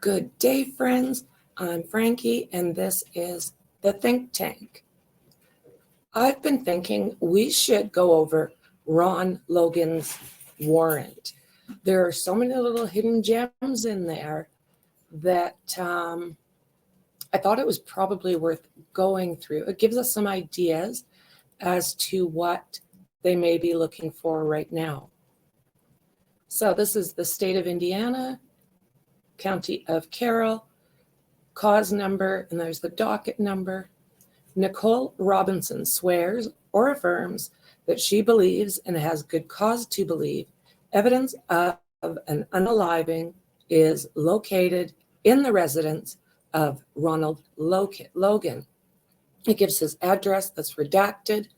Good day, friends. I'm Franky, and this is the Think Tank. I've been thinking we should go over Ron Logans' Warrant. There are so many little hidden gems in there that I thought it was probably worth going through. It gives us some ideas as to what they may be looking for right now. So this is the state of Indiana, county of Carroll, cause number, and there's the docket number. Nicole Robinson swears or affirms that she believes and has good cause to believe evidence of an unaliving is located in the residence of Ronald Logan. It gives his address that's redacted,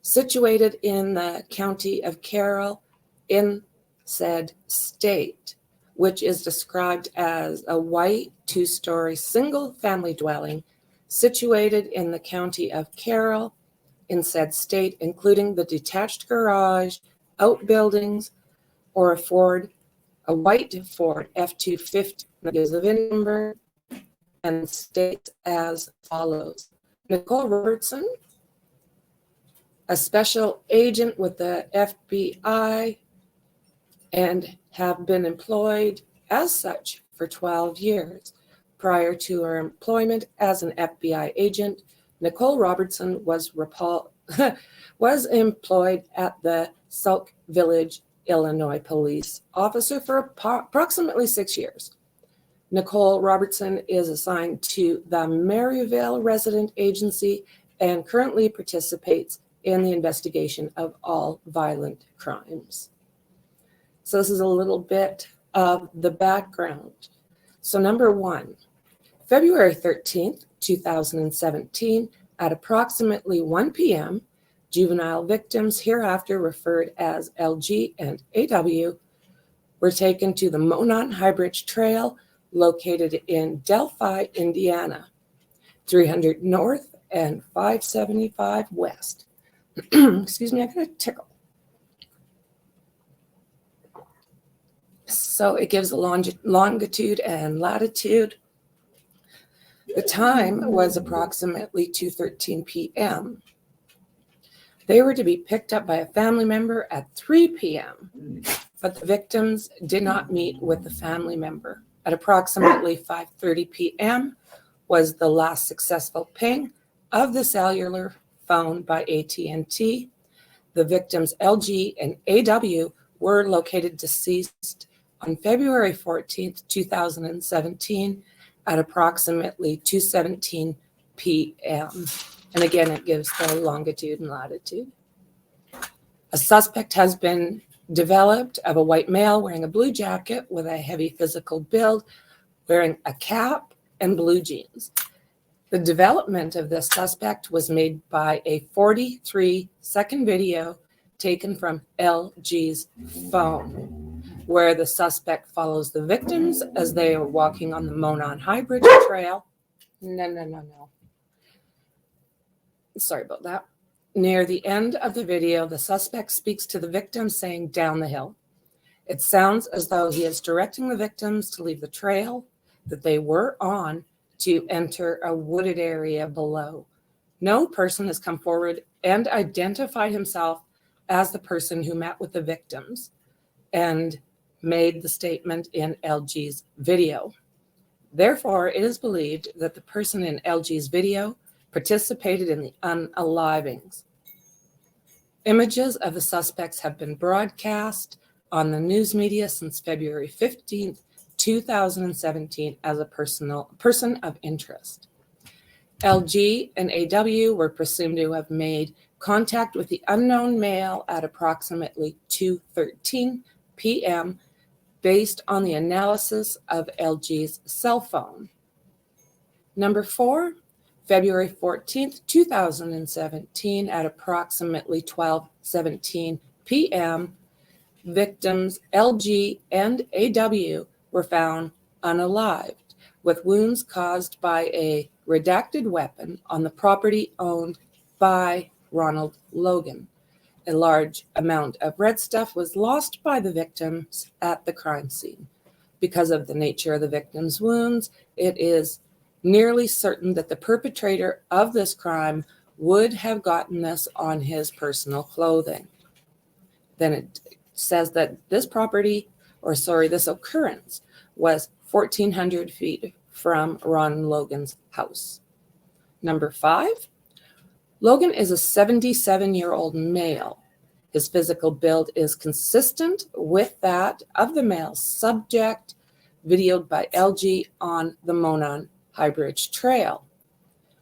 situated in the county of Carroll in said state, which is described as a white two-story single-family dwelling situated in the county of Carroll in said state, including the detached garage, outbuildings, or a white Ford F-250. That gives a VIN number and states as follows. Nicole Robertson, a special agent with the FBI, and have been employed as such for 12 years. Prior to her employment as an FBI agent, Nicole Robertson was employed at the Sauk Village, Illinois police officer for approximately 6 years. Nicole Robertson is assigned to the Maryville Resident Agency and currently participates in the investigation of all violent crimes. So this is a little bit of the background. So number one, February 13th, 2017, at approximately 1 p.m., juvenile victims, hereafter referred as LG and AW, were taken to the Monon High Bridge Trail located in Delphi, Indiana, 300 north and 575 west. Excuse me, I got a tickle. So it gives a longitude and latitude. The time was approximately 2:13 p.m. They were to be picked up by a family member at 3 p.m., but the victims did not meet with the family member. At approximately 5:30 p.m. was the last successful ping of the cellular phone by AT&T. The victims LG and AW were located deceased on February 14th, 2017 at approximately 2:17 p.m. And again, it gives the longitude and latitude. A suspect has been developed of a white male wearing a blue jacket with a heavy physical build, wearing a cap and blue jeans. The development of this suspect was made by a 43-second video taken from LG's phone, where the suspect follows the victims as they are walking on the Monon High Bridge Trail. No. Sorry about that. Near the end of the video, the suspect speaks to the victims saying, "Down the hill." It sounds as though he is directing the victims to leave the trail that they were on to enter a wooded area below. No person has come forward and identified himself as the person who met with the victims and made the statement in LG's video. Therefore, it is believed that the person in LG's video participated in the unalivings. Images of the suspects have been broadcast on the news media since February 15th, 2017 as a person of interest. LG and AW were presumed to have made contact with the unknown male at approximately 2:13 p.m. based on the analysis of LG's cell phone. Number 4, February 14th, 2017 at approximately 12:17 p.m., victims LG and AW were found unalived with wounds caused by a redacted weapon on the property owned by Ronald Logan. A large amount of red stuff was lost by the victims at the crime scene. Because of the nature of the victim's wounds, it is nearly certain that the perpetrator of this crime would have gotten this on his personal clothing. Then it says that this occurrence was 1,400 feet from Ron Logan's house. Number 5, Logan is a 77-year-old male. His physical build is consistent with that of the male subject videoed by LG on the Monon High Bridge Trail.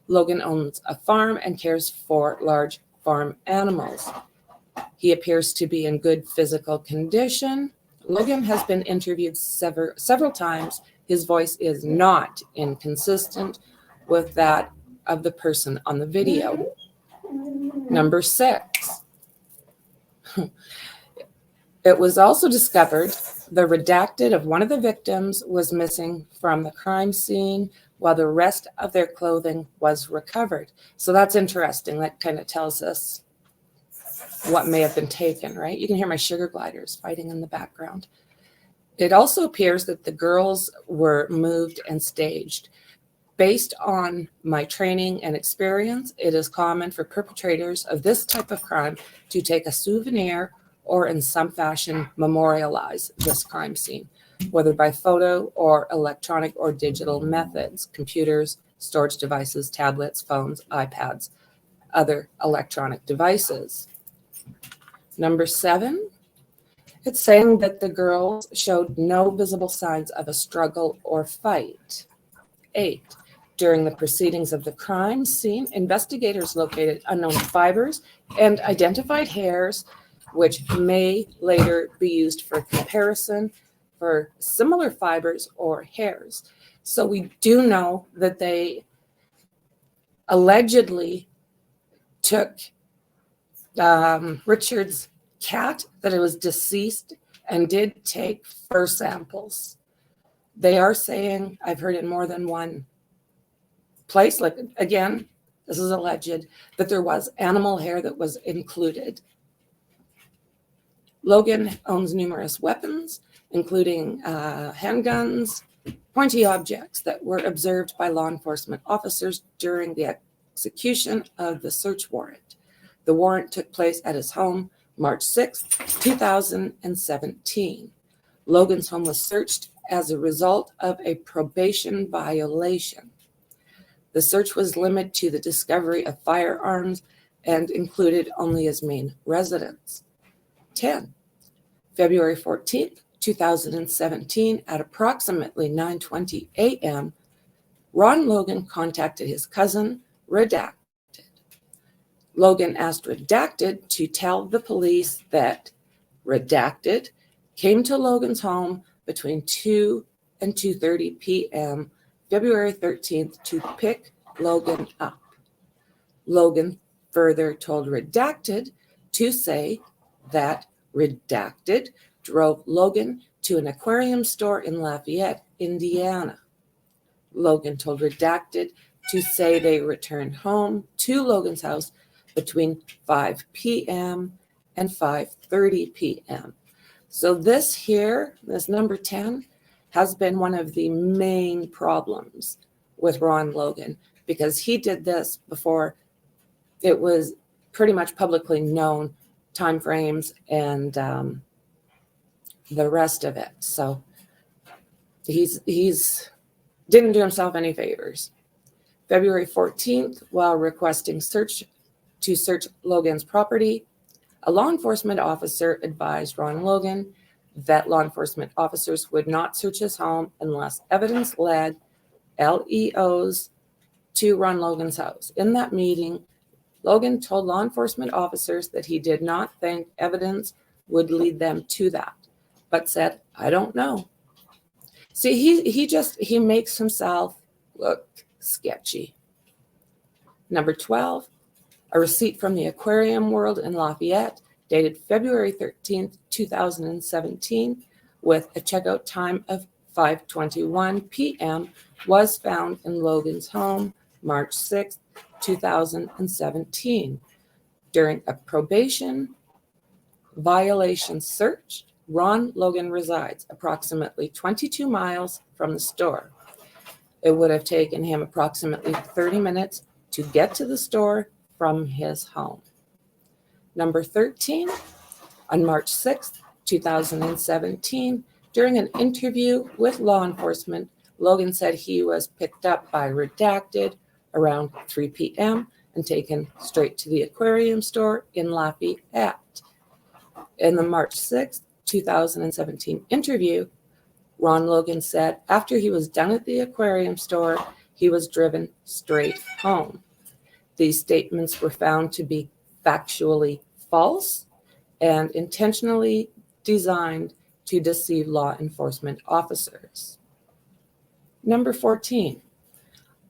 Logan owns a farm and cares for large farm animals. He appears to be in good physical condition. Logan has been interviewed several times. His voice is not inconsistent with that of the person on the video. Number 6. It was also discovered the redacted of one of the victims was missing from the crime scene, while the rest of their clothing was recovered. So that's interesting. That kind of tells us what may have been taken, right? You can hear my sugar gliders fighting in the background. It also appears that the girls were moved and staged. Based on my training and experience, it is common for perpetrators of this type of crime to take a souvenir or in some fashion memorialize this crime scene, whether by photo or electronic or digital methods, computers, storage devices, tablets, phones, iPads, other electronic devices. Number 7, it's saying that the girls showed no visible signs of a struggle or fight. 8, during the proceedings of the crime scene, investigators located unknown fibers and identified hairs, which may later be used for comparison for similar fibers or hairs. So we do know that they allegedly took Richard's cat, that it was deceased, and did take fur samples. They are saying, I've heard in more than one place, like again, this is alleged, that there was animal hair that was included. Logan owns numerous weapons, including handguns, pointy objects that were observed by law enforcement officers during the execution of the search warrant. The warrant took place at his home March 6, 2017. Logan's home was searched as a result of a probation violation. The search was limited to the discovery of firearms and included only his main residence. 10. February 14th, 2017, at approximately 9:20 a.m., Ron Logan contacted his cousin, Redacted. Logan asked Redacted to tell the police that Redacted came to Logan's home between 2 and 2:30 p.m., February 13th, to pick Logan up. Logan further told Redacted to say that Redacted drove Logan to an aquarium store in Lafayette, Indiana. Logan told Redacted to say they returned home to Logan's house between 5 p.m. and 5:30 p.m. So this here, this number 10, has been one of the main problems with Ron Logan, because he did this before it was pretty much publicly known timeframes and the rest of it. So he's didn't do himself any favors. February 14th, while requesting to search Logan's property, a law enforcement officer advised Ron Logan that law enforcement officers would not search his home unless evidence led LEOs to Ron Logan's house. In that meeting, Logan told law enforcement officers that he did not think evidence would lead them to that, but said, I don't know. See, he makes himself look sketchy. Number 12, a receipt from the Aquarium World in Lafayette, dated February 13th, 2017, with a checkout time of 5:21 p.m., was found in Logan's home March 6th, 2017. During a probation violation search, Ron Logan resides, approximately 22 miles from the store. It would have taken him approximately 30 minutes to get to the store from his home. Number 13, on March 6th, 2017, during an interview with law enforcement, Logan said he was picked up by Redacted around 3 p.m. and taken straight to the aquarium store in Lafayette. In the March 6th, 2017 interview, Ron Logan said after he was done at the aquarium store, he was driven straight home. These statements were found to be factually false and intentionally designed to deceive law enforcement officers. Number 14,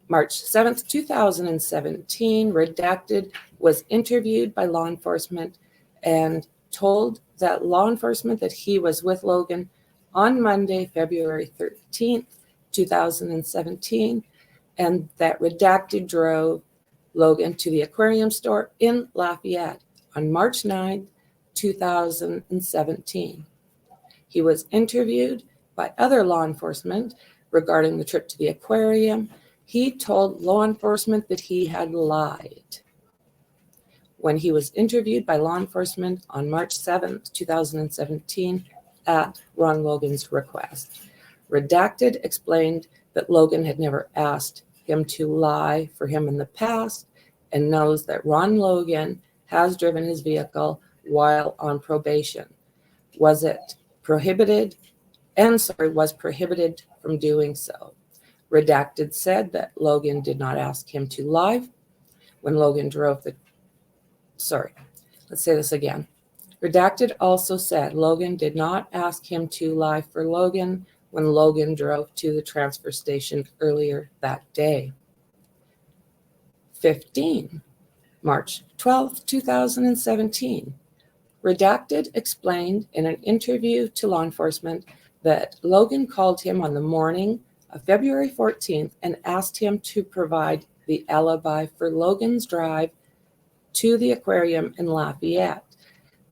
March 7th, 2017, Redacted was interviewed by law enforcement and told that law enforcement that he was with Logan on Monday, February 13th, 2017, and that Redacted drove Logan to the aquarium store in Lafayette on March 9th, 2017. He was interviewed by other law enforcement regarding the trip to the aquarium. He told law enforcement that he had lied. When he was interviewed by law enforcement on March 7th, 2017, at Ron Logan's request, Redacted explained that Logan had never asked him to lie for him in the past and knows that Ron Logan has driven his vehicle while on probation. Was prohibited from doing so. Redacted said that Logan did not ask him to lie when Logan drove the, let's say this again. Redacted also said Logan did not ask him to lie for Logan when Logan drove to the transfer station earlier that day. 15, March 12, 2017. Redacted explained in an interview to law enforcement that Logan called him on the morning of February 14th and asked him to provide the alibi for Logan's drive to the aquarium in Lafayette.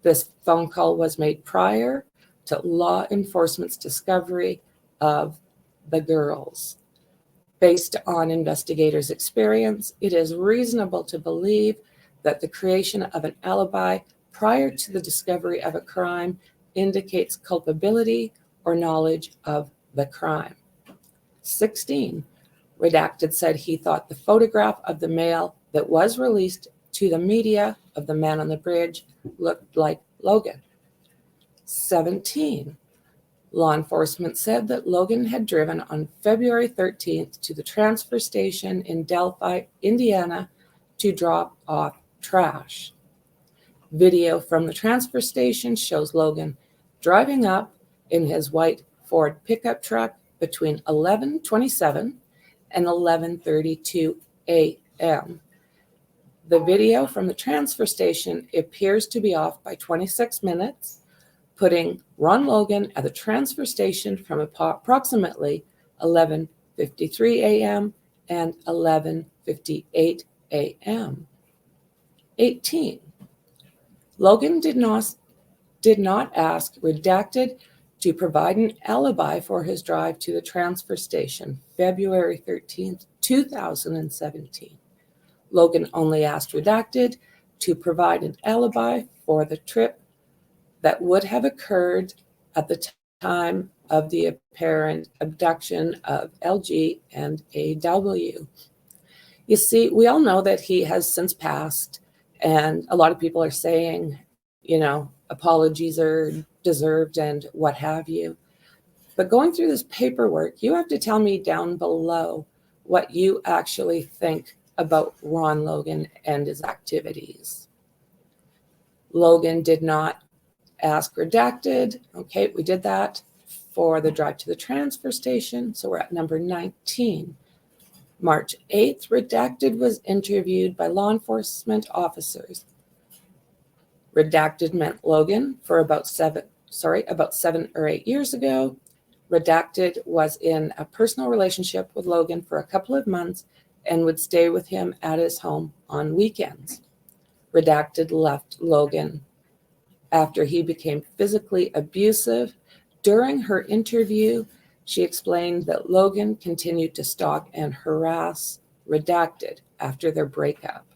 This phone call was made prior to law enforcement's discovery of the girls. Based on investigators' experience, it is reasonable to believe that the creation of an alibi prior to the discovery of a crime indicates culpability or knowledge of the crime. 16, Redacted said he thought the photograph of the male that was released to the media of the man on the bridge looked like Logan. 17, law enforcement said that Logan had driven on February 13th to the transfer station in Delphi, Indiana, to drop off trash. Video from the transfer station shows Logan driving up in his white Ford pickup truck between 11:27 and 11:32 a.m. The video from the transfer station appears to be off by 26 minutes, putting Ron Logan at the transfer station from approximately 11:53 a.m. and 11:58 a.m. 18. Logan did not ask Redacted to provide an alibi for his drive to the transfer station, February 13th, 2017. Logan only asked Redacted to provide an alibi for the trip that would have occurred at the time of the apparent abduction of LG and AW. You see, we all know that he has since passed, and a lot of people are saying, apologies are deserved and what have you. But going through this paperwork, you have to tell me down below what you actually think about Ron Logan and his activities. Logan did not ask Redacted. Okay, we did that for the drive to the transfer station. So we're at number 19. March 8th, Redacted was interviewed by law enforcement officers. Redacted met Logan for about 7 or 8 years ago. Redacted was in a personal relationship with Logan for a couple of months and would stay with him at his home on weekends. Redacted left Logan after he became physically abusive. During her interview, she explained that Logan continued to stalk and harass Redacted after their breakup.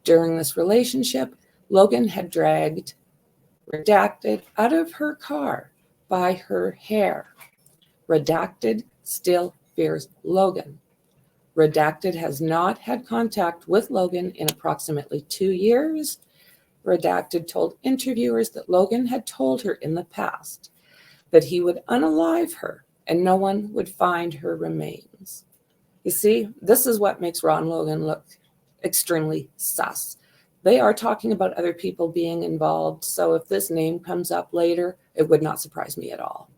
During this relationship, Logan had dragged Redacted out of her car by her hair. Redacted still fears Logan. Redacted has not had contact with Logan in approximately 2 years. Redacted told interviewers that Logan had told her in the past that he would unalive her and no one would find her remains. You see, this is what makes Ron Logan look extremely sus. They are talking about other people being involved, so if this name comes up later, it would not surprise me at all.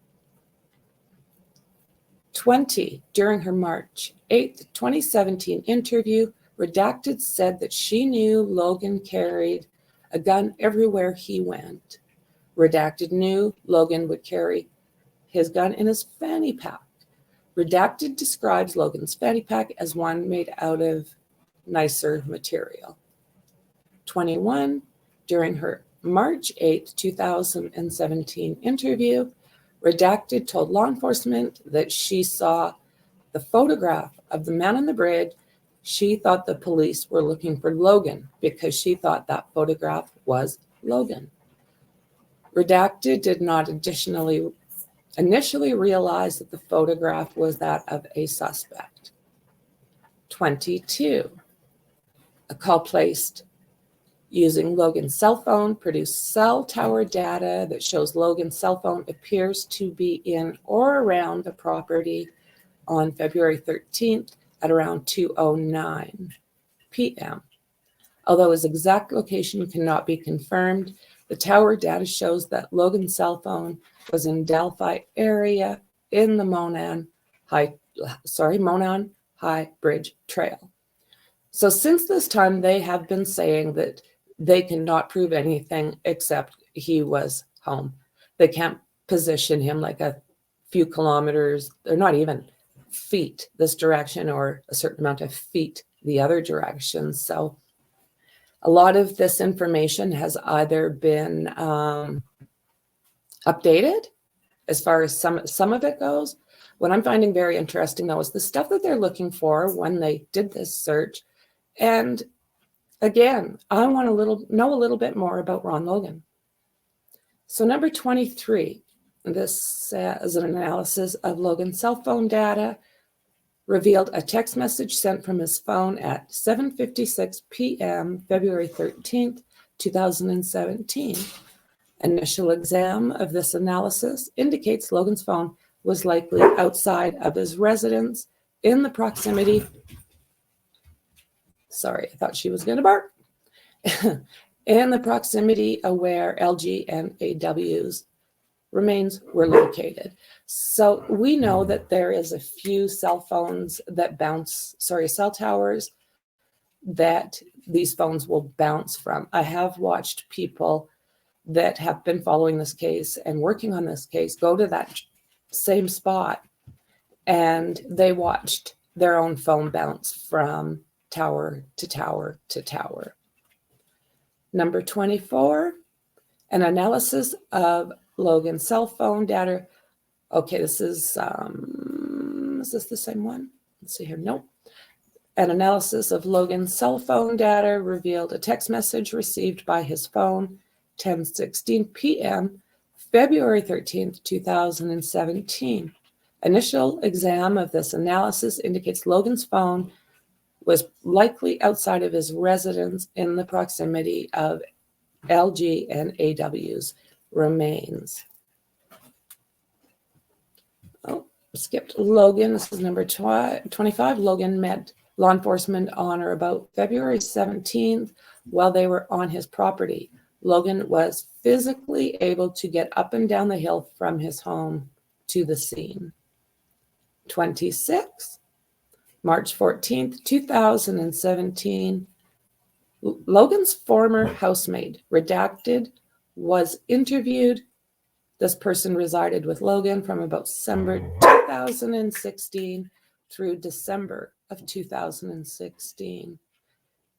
20, during her March 8th, 2017 interview, Redacted said that she knew Logan carried a gun everywhere he went. Redacted knew Logan would carry his gun in his fanny pack. Redacted describes Logan's fanny pack as one made out of nicer material. 21, during her March 8, 2017 interview, Redacted told law enforcement that she saw the photograph of the man on the bridge. She thought the police were looking for Logan because she thought that photograph was Logan. Redacted did not initially realize that the photograph was that of a suspect. 22, a call placed using Logan's cell phone produced cell tower data that shows Logan's cell phone appears to be in or around the property on February 13th at around 2:09 p.m. Although his exact location cannot be confirmed, the tower data shows that Logan's cell phone was in Delphi area in the Monon High Bridge Trail. So since this time, they have been saying that they cannot prove anything except he was home. They can't position him like a few kilometers, or not even feet this direction, or a certain amount of feet the other direction. So a lot of this information has either been updated as far as some of it goes. What I'm finding very interesting, though, is the stuff that they're looking for when they did this search. And again, I want to know a little bit more about Ron Logan. So number 23, this is an analysis of Logan's cell phone data, revealed a text message sent from his phone at 7:56 p.m., February 13th, 2017. Initial exam of this analysis indicates Logan's phone was likely outside of his residence in the proximity. Sorry, I thought she was going to bark. In the proximity of where LG and AW's remains were located. So we know that there is a few cell towers that these phones will bounce from. I have watched people that have been following this case and working on this case go to that same spot, and they watched their own phone bounce from tower to tower to tower. Number 24, an analysis of Logan's cell phone data. Okay, this is this the same one? Let's see here. Nope. An analysis of Logan's cell phone data revealed a text message received by his phone 10:16 p.m., February 13th, 2017. Initial exam of this analysis indicates Logan's phone was likely outside of his residence in the proximity of LG and AW's remains. Oh, skipped Logan. This is number 25. Logan met law enforcement on or about February 17th while they were on his property. Logan was physically able to get up and down the hill from his home to the scene. 26. March 14th, 2017, Logan's former housemate, Redacted, was interviewed. This person resided with Logan from about December 2016 through December of 2016.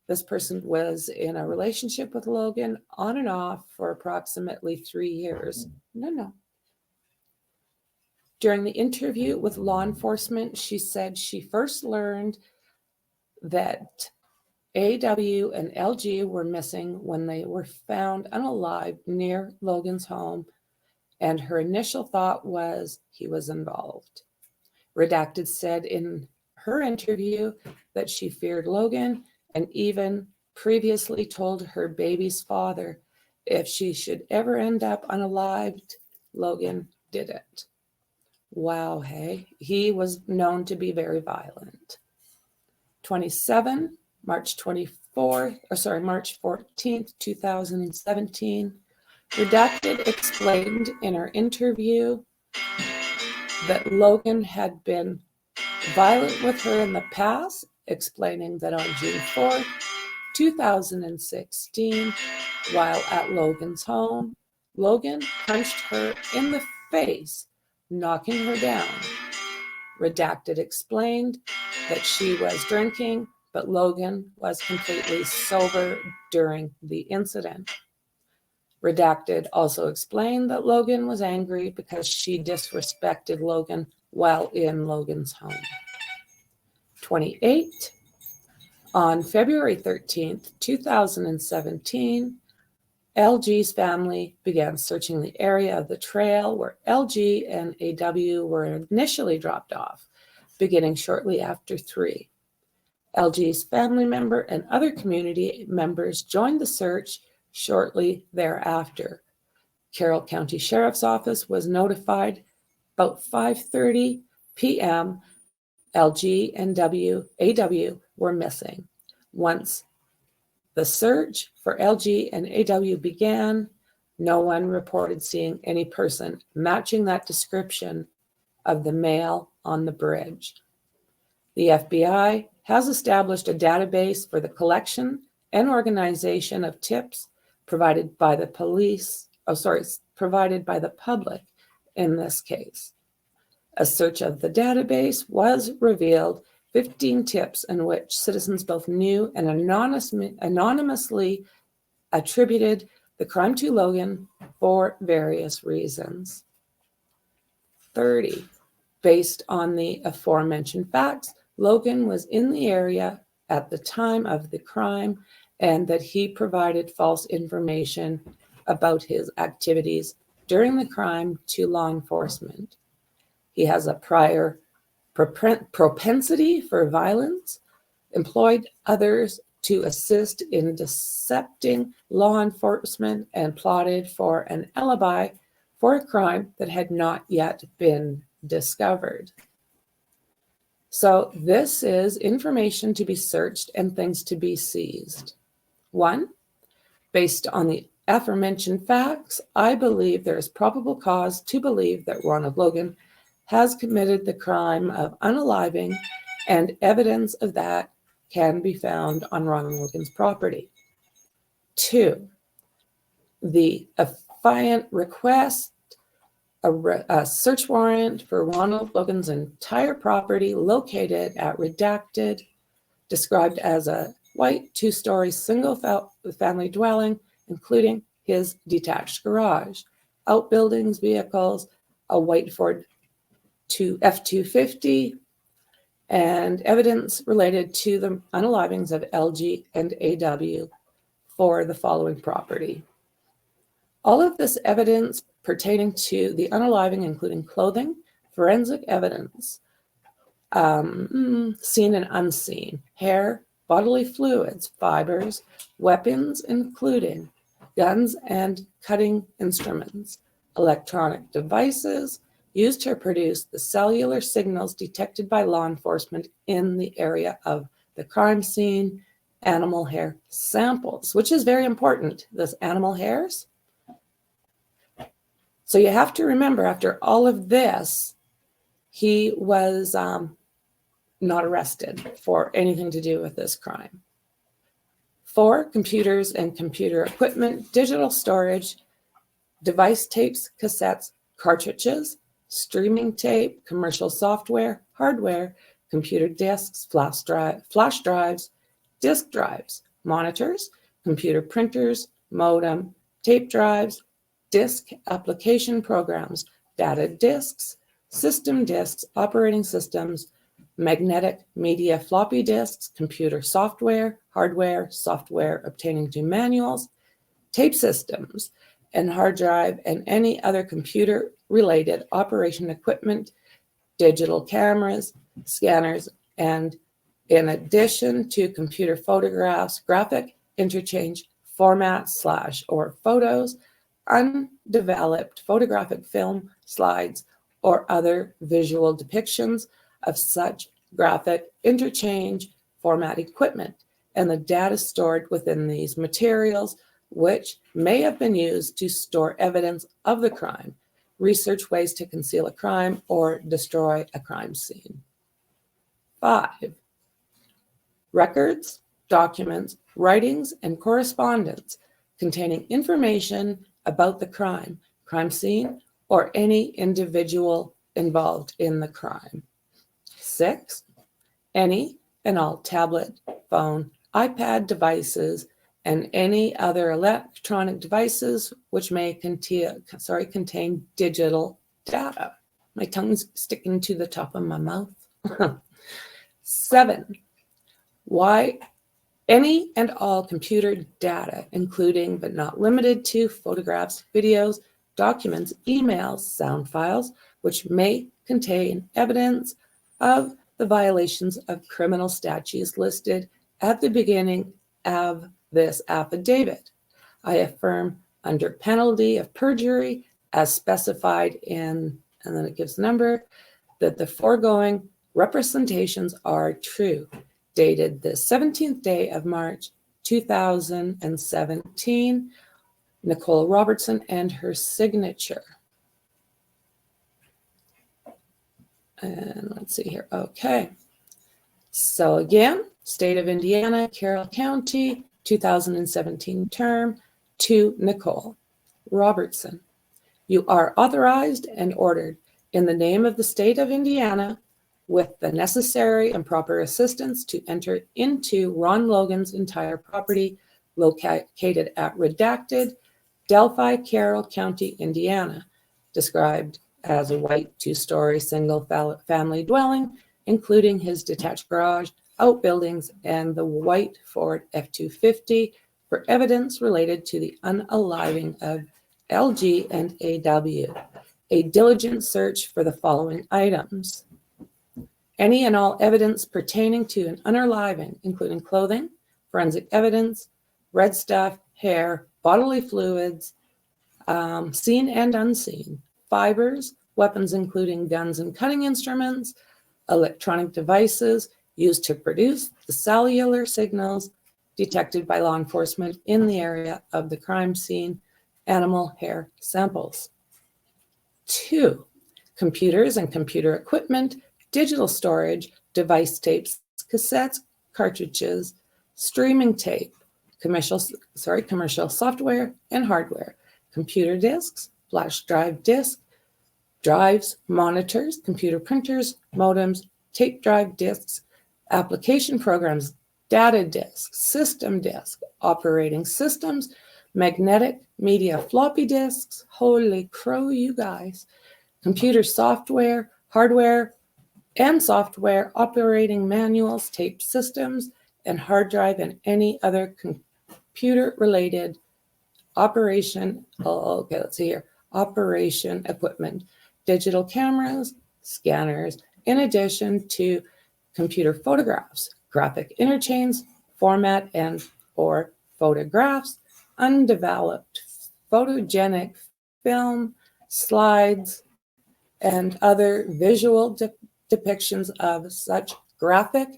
This person was in a relationship with Logan on and off for approximately 3 years. No. During the interview with law enforcement, she said she first learned that AW and LG were missing when they were found unalive near Logan's home, and her initial thought was he was involved. Redacted said in her interview that she feared Logan and even previously told her baby's father if she should ever end up unalived, Logan did it. Wow, hey, he was known to be very violent. 27, March 14th, 2017. Redacted explained in her interview that Logan had been violent with her in the past, explaining that on June 4th, 2016, while at Logan's home, Logan punched her in the face, knocking her down. Redacted explained that she was drinking, but Logan was completely sober during the incident. Redacted also explained that Logan was angry because she disrespected Logan while in Logan's home. 28. On February 13th, 2017, LG's family began searching the area of the trail where LG and AW were initially dropped off, beginning shortly after 3. LG's family member and other community members joined the search shortly thereafter. Carroll County Sheriff's Office was notified about 5:30 p.m. LG and AW were missing. Once the search for LG and AW began, no one reported seeing any person matching that description of the male on the bridge. The FBI has established a database for the collection and organization of tips provided by the public in this case. A search of the database was revealed 15 tips in which citizens both knew and anonymously attributed the crime to Logan for various reasons. 30. Based on the aforementioned facts, Logan was in the area at the time of the crime and that he provided false information about his activities during the crime to law enforcement. He has a prior propensity for violence, employed others to assist in decepting law enforcement, and plotted for an alibi for a crime that had not yet been discovered. So this is information to be searched and things to be seized. 1, based on the aforementioned facts, I believe there is probable cause to believe that Ronald Logan has committed the crime of unaliving, and evidence of that can be found on Ronald Logan's property. 2, the affiant request a search warrant for Ronald Logan's entire property located at Redacted, described as a white 2-story single-family dwelling, including his detached garage, outbuildings, vehicles, a white Ford F-250, and evidence related to the unalivings of LG and AW for the following property. All of this evidence pertaining to the unaliving, including clothing, forensic evidence, seen and unseen, hair, bodily fluids, fibers, weapons, including guns and cutting instruments, electronic devices used to produce the cellular signals detected by law enforcement in the area of the crime scene, animal hair samples, which is very important, this animal hairs. So you have to remember, after all of this, he was not arrested for anything to do with this crime. 4, computers and computer equipment, digital storage, device tapes, cassettes, cartridges, streaming tape, commercial software, hardware, computer disks, flash drives, disk drives, monitors, computer printers, modem, tape drives, disk application programs, data disks, system disks, operating systems, magnetic media floppy disks, computer software, hardware, software obtaining to manuals, tape systems, and hard drive, and any other computer-related operation equipment, digital cameras, scanners, and in addition to computer photographs, graphic interchange formats / or photos, undeveloped photographic film, slides, or other visual depictions of such graphic interchange format equipment, and the data stored within these materials, which may have been used to store evidence of the crime, research ways to conceal a crime or destroy a crime scene. 5. Records, documents, writings, and correspondence containing information about the crime, crime scene, or any individual involved in the crime. 6. Any and all tablet, phone, iPad devices, and any other electronic devices which may contain digital data. My tongue's sticking to the top of my mouth. 7. Why any and all computer data, including but not limited to photographs, videos, documents, emails, sound files, which may contain evidence of the violations of criminal statutes listed at the beginning of this affidavit. I affirm under penalty of perjury as specified in, and then it gives the number, that the foregoing representations are true. Dated the 17th day of March, 2017, Nicole Robertson, and her signature. And let's see here. Okay. So again, State of Indiana, Carroll County, 2017 term, to Nicole Robertson. You are authorized and ordered in the name of the State of Indiana with the necessary and proper assistance to enter into Ron Logans' entire property located at Redacted, Delphi, Carroll County, Indiana, described as a white 2-story single-family dwelling, including his detached garage, outbuildings, and the white Ford F-250 for evidence related to the unaliving of LG and AW. A diligent search for the following items. Any and all evidence pertaining to an unaliving, including clothing, forensic evidence, red stuff, hair, bodily fluids, seen and unseen, fibers, weapons including guns and cutting instruments, electronic devices used to produce the cellular signals detected by law enforcement in the area of the crime scene, animal hair samples. 2. Computers and computer equipment, digital storage, device tapes, cassettes, cartridges, streaming tape, commercial software and hardware, computer disks, flash drive disks, drives, monitors, computer printers, modems, tape drive disks, application programs, data disks, system disks, operating systems, magnetic media floppy disks, holy crow, you guys, computer software, hardware, and software, operating manuals, tape systems, and hard drive, and any other computer-related operation equipment, digital cameras, scanners, in addition to computer photographs, graphic interchange, format and or photographs, undeveloped photogenic film, slides, and other visual depictions of such graphic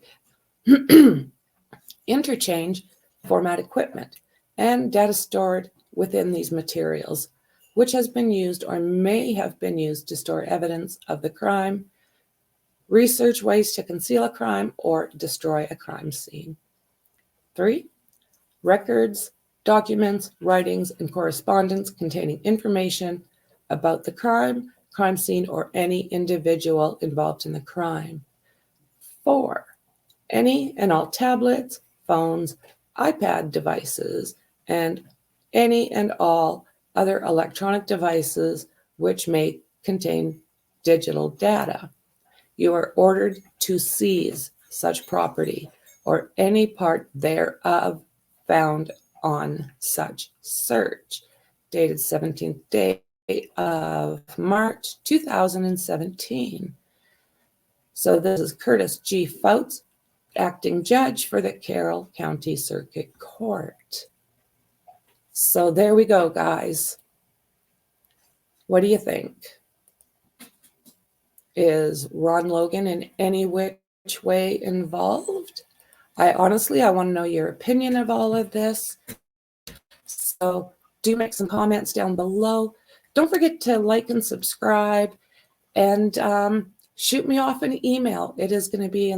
interchange format equipment and data stored within these materials, which has been used or may have been used to store evidence of the crime, research ways to conceal a crime or destroy a crime scene. 3. Records, documents, writings, and correspondence containing information about the crime scene, or any individual involved in the crime. 4. Any and all tablets, phones, iPad devices, and any and all other electronic devices which may contain digital data. You are ordered to seize such property or any part thereof found on such search. Dated 17th day of March 2017. So this is Curtis G. Fouts, acting judge for the Carroll County Circuit Court. So there we go, guys. What do you think? Is Ron Logan in any which way involved? I want to know your opinion of all of this. So do make some comments down below. Don't forget to like and subscribe, and shoot me off an email. It is going to be in